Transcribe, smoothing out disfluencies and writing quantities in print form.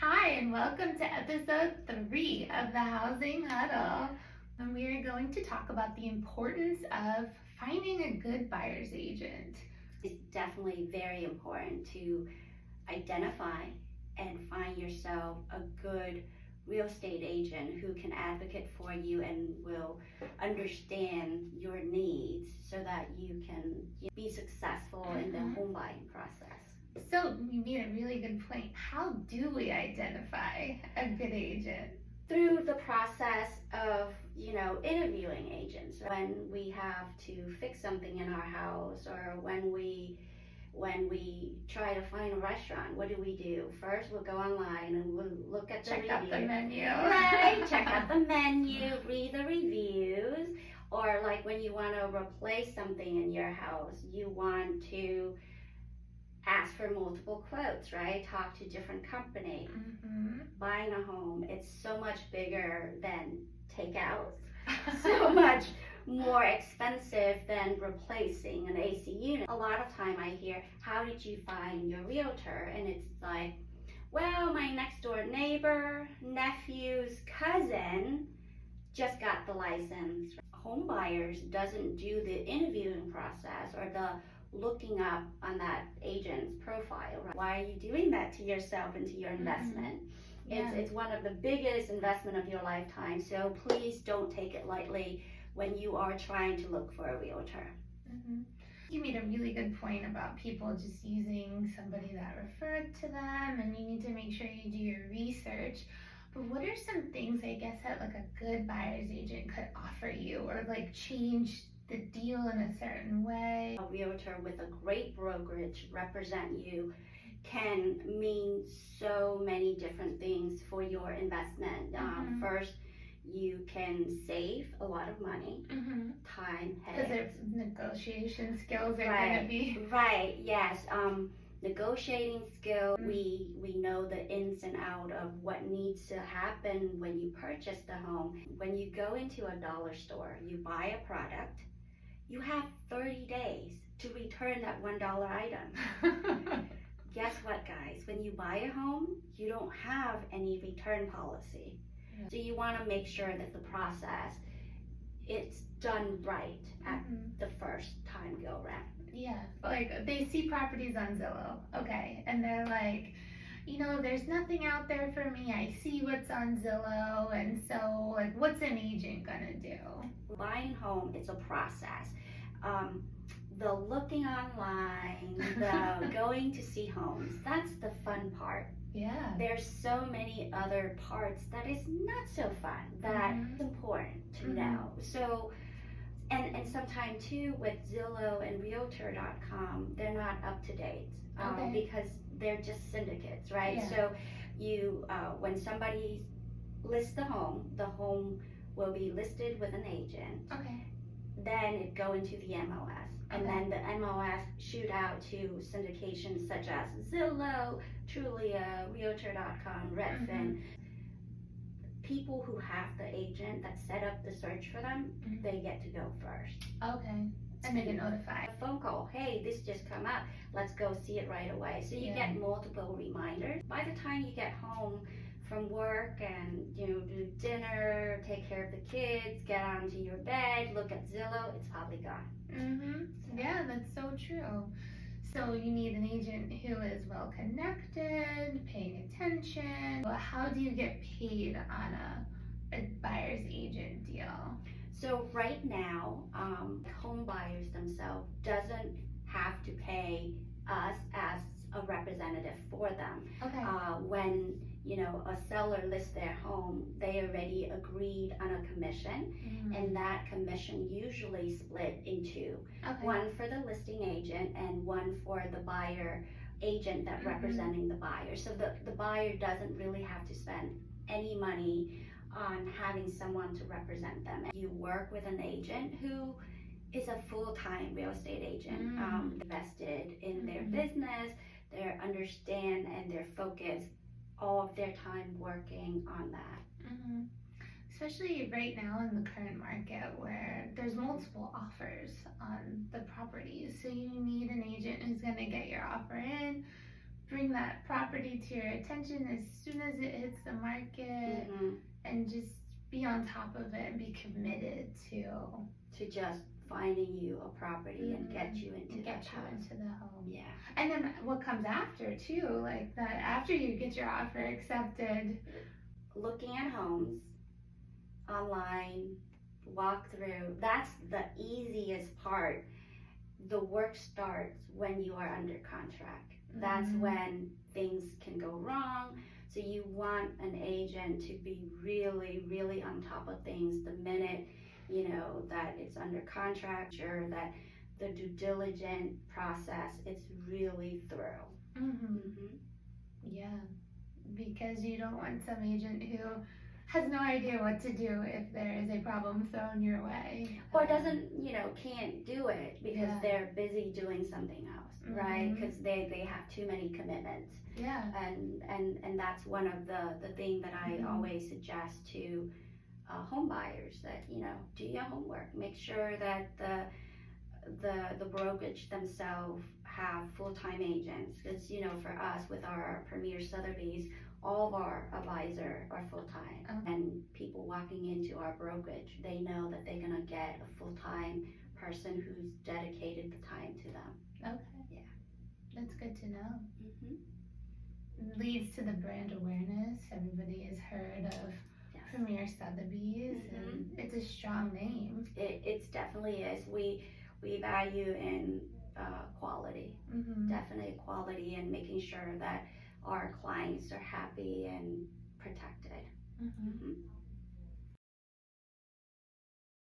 Hi, and welcome to episode 3 of the Housing Huddle. And we are going to talk about the importance of finding a good buyer's agent. It's definitely very important to identify and find yourself a good real estate agent who can advocate for you and will understand your needs so that you can be successful in the home buying process. So, you made a really good point. How do we identify a good agent? Through the process of, interviewing agents. When we have to fix something in our house, or when we try to find a restaurant, what do? First, we'll go online and we'll look at the Check out the menu. Right, check out the menu, read the reviews. Or like when you want to replace something in your house, you want to ask for multiple quotes, right? Talk to different companies. Buying a home, it's so much bigger than takeout, so much more expensive than replacing an AC unit. A lot of time I hear, how did you find your realtor? And it's like, well, my next door neighbor, nephew's cousin just got the license. Home buyers doesn't do the interviewing process or the looking up on that agent's profile. Right? Why are you doing that to yourself and to your investment? It's one of the biggest investment of your lifetime, so please don't take it lightly when you are trying to look for a realtor. You made a really good point about people just using somebody that referred to them, and you need to make sure you do your research. But what are some things, I guess, that like a good buyer's agent could offer you, or like change the deal in a certain way? A realtor with a great brokerage represent you can mean so many different things for your investment. First, you can save a lot of money, time, because their negotiation skills are going to be right. Yes, negotiating skill. We know the ins and out of what needs to happen when you purchase the home. When you go into a dollar store, you buy a product. You have 30 days to return that $1 item. Guess what, guys? When you buy a home, you don't have any return policy. So you want to make sure that the process, it's done right at the first time go around. Yeah, like they see properties on Zillow, okay, and they're like, there's nothing out there for me. I see what's on Zillow, and so like, what's an agent gonna do? Buying home, it's a process. The looking online, the going to see homes, that's the fun part. Yeah. There's so many other parts that is not so fun, that's important to know. So, and sometimes too with Zillow and Realtor.com, they're not up to date because they're just syndicates, right? Yeah. So you, when somebody lists the home will be listed with an agent. Okay. Then it go into the MLS. And then the MLS shoot out to syndications such as Zillow, Trulia, Realtor.com, Redfin. People who have the agent that set up the search for them, they get to go first. Okay. And they get notified. A phone call, hey, this just come up, let's go see it right away. So you get multiple reminders. By the time you get home from work and do dinner, take care of the kids, get onto your bed, look at Zillow, it's probably gone. Yeah, that's so true. So you need an agent who is well connected, paying attention. Well, how do you get paid on a buyer's agent deal? So right now, home buyers themselves doesn't have to pay us as a representative for them. Okay. When a seller lists their home, they already agreed on a commission, and that commission usually split in two. One for the listing agent and one for the buyer agent that representing the buyer. So the buyer doesn't really have to spend any money on having someone to represent them. You work with an agent who is a full-time real estate agent, invested in their business, they understand and they're focused all of their time working on that. Especially right now in the current market where there's multiple offers on the properties. So you need an agent who's going to get your offer in, bring that property to your attention as soon as it hits the market, Mm-hmm. and just be on top of it and be committed To just finding you a property and get you into and that get you house. into the home. Yeah. And then what comes after too, like that after you get your offer accepted. Looking at homes online, walk through, that's the easiest part. The work starts when you are under contract. That's when things can go wrong. So you want an agent to be really, really on top of things the minute, that it's under contract, sure that the due diligence process, it's really thorough. Yeah, because you don't want some agent who has no idea what to do if there is a problem thrown your way. Or doesn't, can't do it because Yeah. they're busy doing something else, right? Because they have too many commitments. Yeah. And that's one of the thing that I always suggest to home buyers, that, do your homework. Make sure that the brokerage themselves have full-time agents, because for us with our Premier Sotheby's, all of our advisor are full-time. And people walking into our brokerage, they know that they're gonna get a full-time person who's dedicated the time to them. Okay. Yeah. That's good to know. Leads to the brand awareness. Everybody has heard of Premier Sotheby's, and it's a strong name. It definitely is. We value in quality, definitely quality, and making sure that our clients are happy and protected.